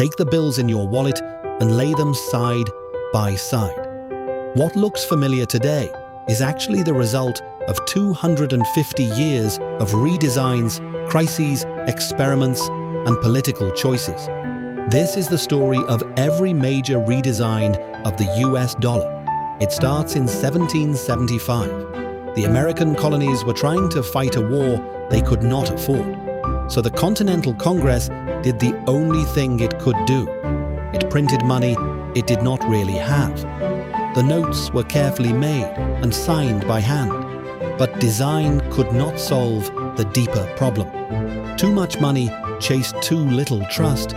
Take the bills in your wallet and lay them side by side. What looks familiar today is actually the result of 250 years of redesigns, crises, experiments, and political choices. This is the story of every major redesign of the US dollar. It starts in 1775. The American colonies were trying to fight a war they could not afford. So the Continental Congress did the only thing it could do. It printed money it did not really have. The notes were carefully made and signed by hand. But design could not solve the deeper problem. Too much money chased too little trust.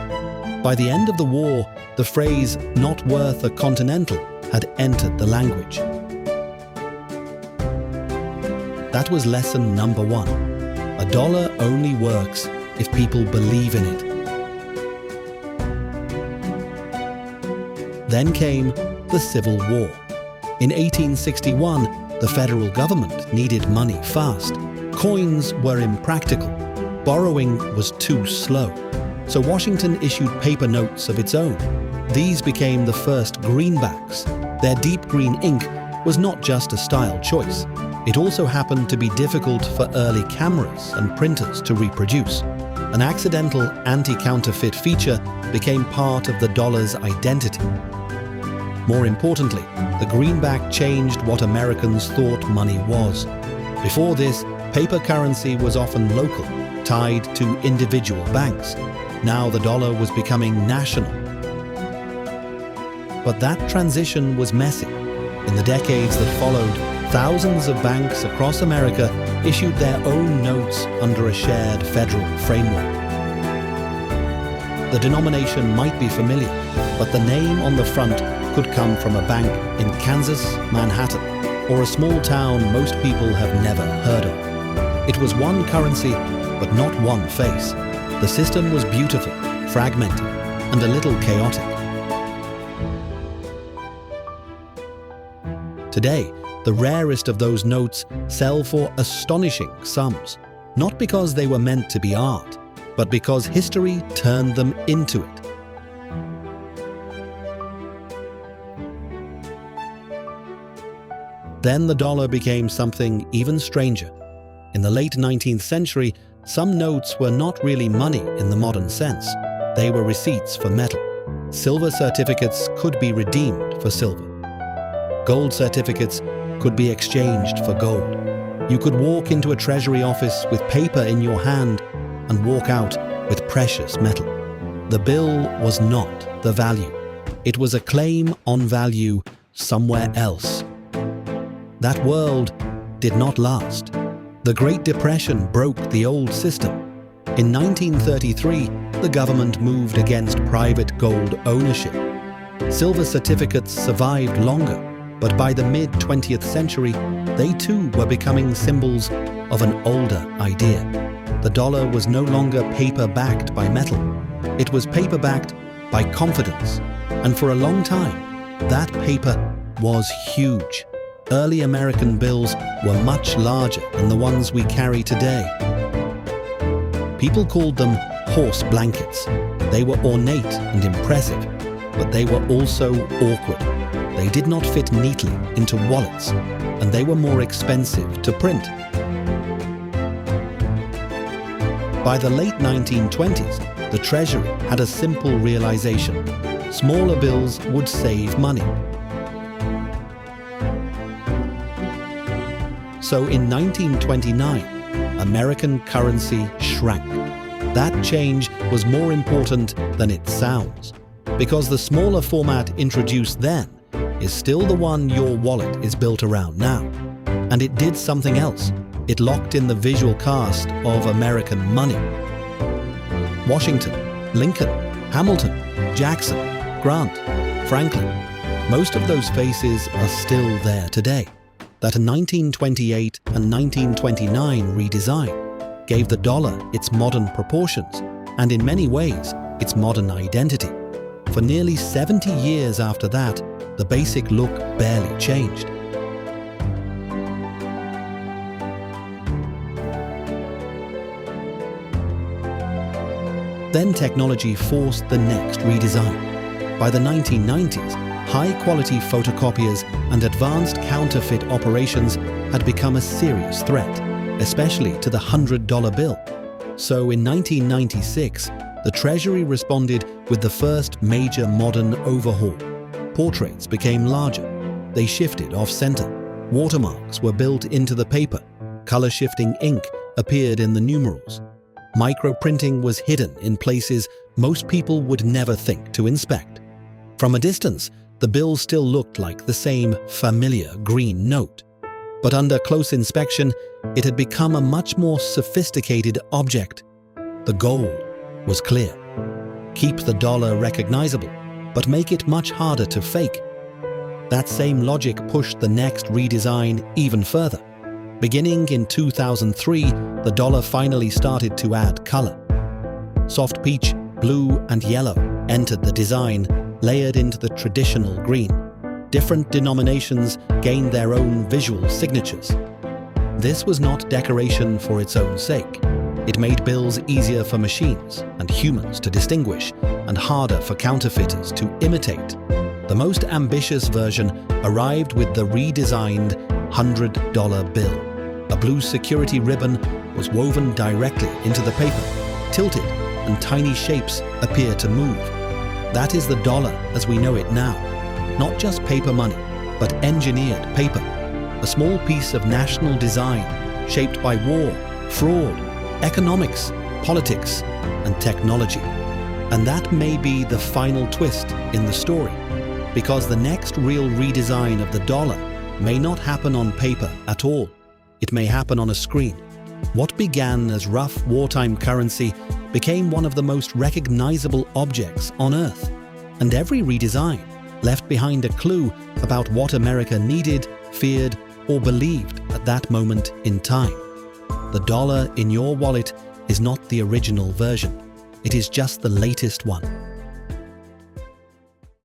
By the end of the war, the phrase "not worth a continental" had entered the language. That was lesson number one. A dollar only works if people believe in it. Then came the Civil War. In 1861, the federal government needed money fast. Coins were impractical. Borrowing was too slow. So Washington issued paper notes of its own. These became the first greenbacks. Their deep green ink was not just a style choice. It also happened to be difficult for early cameras and printers to reproduce. An accidental anti-counterfeit feature became part of the dollar's identity. More importantly, the greenback changed what Americans thought money was. Before this, paper currency was often local, tied to individual banks. Now the dollar was becoming national. But that transition was messy. In the decades that followed, thousands of banks across America issued their own notes under a shared federal framework. The denomination might be familiar, but the name on the front could come from a bank in Kansas, Manhattan, or a small town most people have never heard of. It was one currency, but not one face. The system was beautiful, fragmented, and a little chaotic. Today, the rarest of those notes sell for astonishing sums, not because they were meant to be art, but because history turned them into it. Then the dollar became something even stranger. In the late 19th century, some notes were not really money in the modern sense. They were receipts for metal. Silver certificates could be redeemed for silver. Gold certificates could be exchanged for gold. You could walk into a treasury office with paper in your hand and walk out with precious metal. The bill was not the value. It was a claim on value somewhere else. That world did not last. The Great Depression broke the old system. In 1933, the government moved against private gold ownership. Silver certificates survived longer, but by the mid-20th century, they too were becoming symbols of an older idea. The dollar was no longer paper-backed by metal. It was paper-backed by confidence. And for a long time, that paper was huge. Early American bills were much larger than the ones we carry today. People called them horse blankets. They were ornate and impressive, but they were also awkward. They did not fit neatly into wallets, and they were more expensive to print. By the late 1920s, the Treasury had a simple realization: smaller bills would save money. So in 1929, American currency shrank. That change was more important than it sounds, because the smaller format introduced then is still the one your wallet is built around now. And it did something else. It locked in the visual cast of American money. Washington, Lincoln, Hamilton, Jackson, Grant, Franklin. Most of those faces are still there today. That 1928 and 1929 redesign gave the dollar its modern proportions and in many ways its modern identity. For nearly 70 years after that, the basic look barely changed. Then technology forced the next redesign. By the 1990s, high-quality photocopiers and advanced counterfeit operations had become a serious threat, especially to the $100 bill. So in 1996, the Treasury responded with the first major modern overhaul. Portraits became larger. They shifted off-center. Watermarks were built into the paper. Color-shifting ink appeared in the numerals. Microprinting was hidden in places most people would never think to inspect. From a distance, the bill still looked like the same familiar green note. But under close inspection, it had become a much more sophisticated object. The goal was clear. Keep the dollar recognizable, but make it much harder to fake. That same logic pushed the next redesign even further. Beginning in 2003, the dollar finally started to add color. Soft peach, blue, and yellow entered the design, layered into the traditional green. Different denominations gained their own visual signatures. This was not decoration for its own sake. It made bills easier for machines and humans to distinguish, and harder for counterfeiters to imitate. The most ambitious version arrived with the redesigned $100 bill. A blue security ribbon was woven directly into the paper, tilted, and tiny shapes appear to move. That is the dollar as we know it now. Not just paper money, but engineered paper. A small piece of national design shaped by war, fraud, economics, politics, and technology. And that may be the final twist in the story, because the next real redesign of the dollar may not happen on paper at all. It may happen on a screen. What began as rough wartime currency became one of the most recognizable objects on Earth. And every redesign left behind a clue about what America needed, feared, or believed at that moment in time. The dollar in your wallet is not the original version. It is just the latest one.